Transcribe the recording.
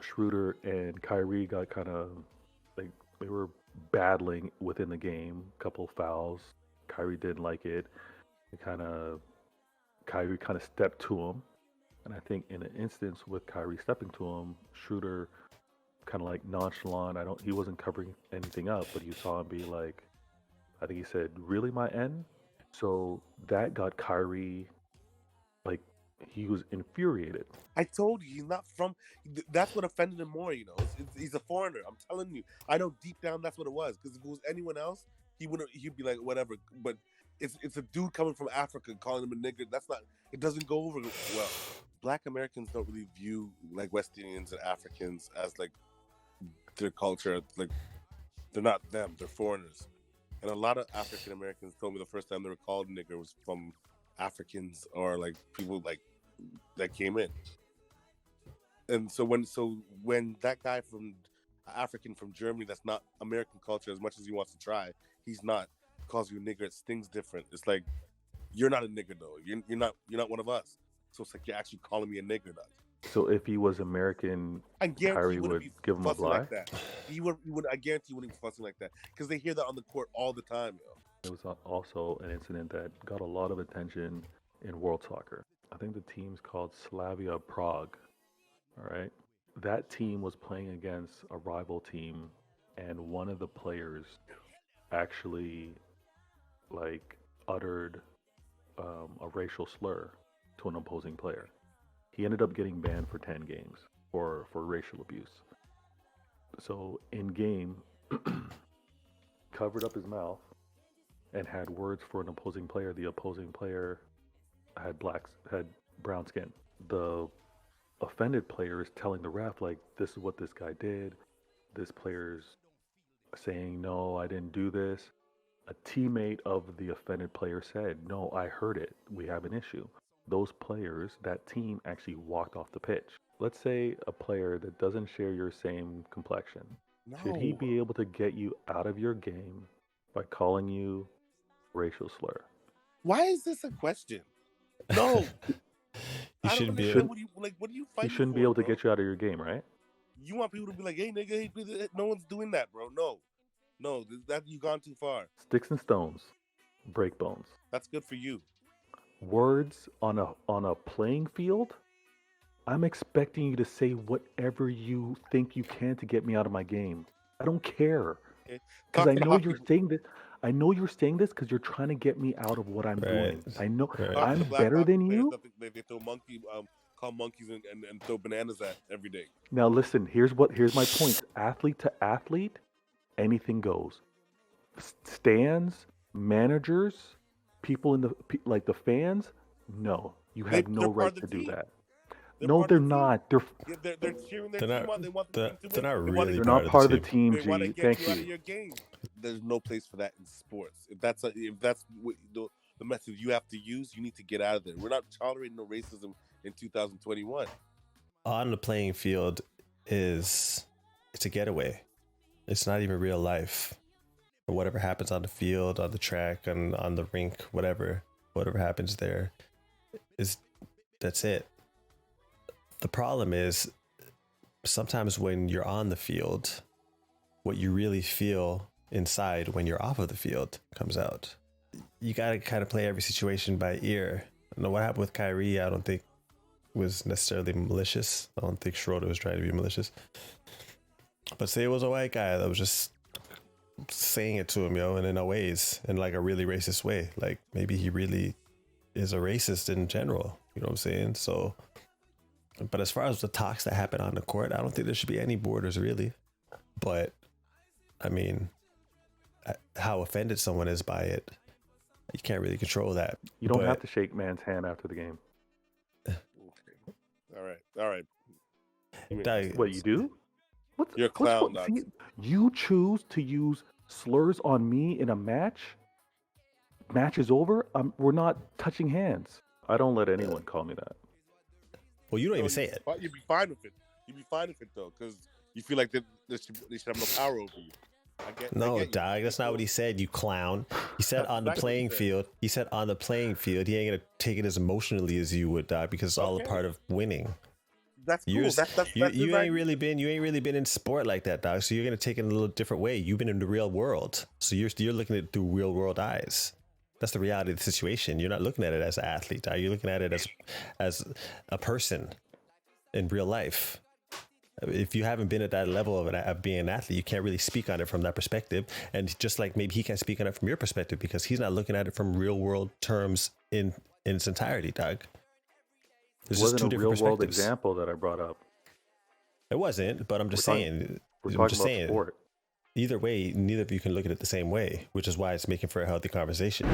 Schroeder and Kyrie got kind of like they were battling within the game. Couple fouls. Kyrie didn't like it. It kind of Kyrie kind of stepped to him, and I think in an instance with Kyrie stepping to him, Schroeder kind of like nonchalant. I don't. He wasn't covering anything up, but you saw him be like, I think he said, "Really, my end?" So that got Kyrie like he was infuriated. I told you he's not from. That's what offended him more. He's a foreigner. I'm telling you. I know deep down that's what it was. Because if it was anyone else, he wouldn't. He'd be like whatever. But it's a dude coming from Africa calling him a nigger. That's not. It doesn't go over well. Black Americans don't really view like West Indians and Africans as like their culture. Like they're not them. They're foreigners. And a lot of African Americans told me the first time they were called nigger was from Africans or like people like that came in. And so when that guy from African from Germany that's not American culture as much as he wants to try, he's not calls you a nigger, it stings different. It's like you're not a nigger though. You're not one of us. So it's like you're actually calling me a nigger though. So if he was American, I guarantee Kyrie he would be give him a fussing lie. like that. He would. I guarantee he wouldn't be fussing like that because they hear that on the court all the time. It was also an incident that got a lot of attention in world soccer. I think the team's called Slavia Prague. All right. That team was playing against a rival team, and one of the players actually like uttered a racial slur to an opposing player. He ended up getting banned for 10 games for racial abuse. So in game, covered up his mouth and had words for an opposing player. The opposing player had brown skin. The offended player is telling the ref like, this is what this guy did. This player's saying, no, I didn't do this. A teammate of the offended player said, no, I heard it. We have an issue. Those players, that team actually walked off the pitch. Let's say a player that doesn't share your same complexion. No. Should he be able to get you out of your game by calling you racial slur? Why is this a question? No. He shouldn't be able. What do you fight? He shouldn't be able to get you out of your game, right? You want people to be like, hey, nigga, hey, no one's doing that, bro. No, that you gone too far. Sticks and stones, break bones. That's good for you. Words on a playing field, I'm expecting you to say whatever you think you can to get me out of my game. I don't care. Because I know you're saying this. I know you're saying this because you're trying to get me out of what I'm doing. I know I'm better than you. They throw call monkeys and throw bananas at every day. Now listen, here's my point. Athlete to athlete, anything goes. Stands, managers, people in the fans, no, you have no right to do that. No, they're not. They're cheering their team on. They want the team to win. They're not really. They're not part of the team. They want to get Thank you out of your game. There's no place for that in sports. If that's what the method you have to use, you need to get out of there. We're not tolerating no racism in 2021. On the playing field it's a getaway. It's not even real life. Or whatever happens on the field, on the track, and on the rink, whatever happens there, that's it. The problem is sometimes when you're on the field, what you really feel inside when you're off of the field comes out. You got to kind of play every situation by ear. I know what happened with Kyrie, I don't think was necessarily malicious. I don't think Schroeder was trying to be malicious. But say it was a white guy that was just saying it to him, and in a ways, in like a really racist way. Like maybe he really is a racist in general. You know what I'm saying? So, but as far as the talks that happen on the court, I don't think there should be any borders really. But I mean, how offended someone is by it, you can't really control that. You don't have to shake man's hand after the game. All right. What you do? You're a clown. You choose to use slurs on me in a match. Match is over. We're not touching hands. I don't let anyone call me that. Well, you don't even say it. You'd be fine with it. You'd be fine with it though, because you feel like they should have no power over you. No, dog. That's not what he said. You clown. He said on the playing field. He said on the playing field. He ain't gonna take it as emotionally as you would, dog, because it's all a part of winning. That's You're cool. That's his you ain't idea. really been in sport like that, dog. So you're gonna take it in a little different way. You've been in the real world, so you're looking at it through real world eyes. That's the reality of the situation. You're not looking at it as an athlete, dog. You're looking at it as a person in real life. If you haven't been at that level of being an athlete, you can't really speak on it from that perspective. And just like maybe he can't speak on it from your perspective because he's not looking at it from real world terms in its entirety, dog. It There's just wasn't two a different real world perspectives. example that I brought up. It wasn't, but I'm just saying. We're I'm talking just about saying. sport. Either way, neither of you can look at it the same way, which is why it's making for a healthy conversation.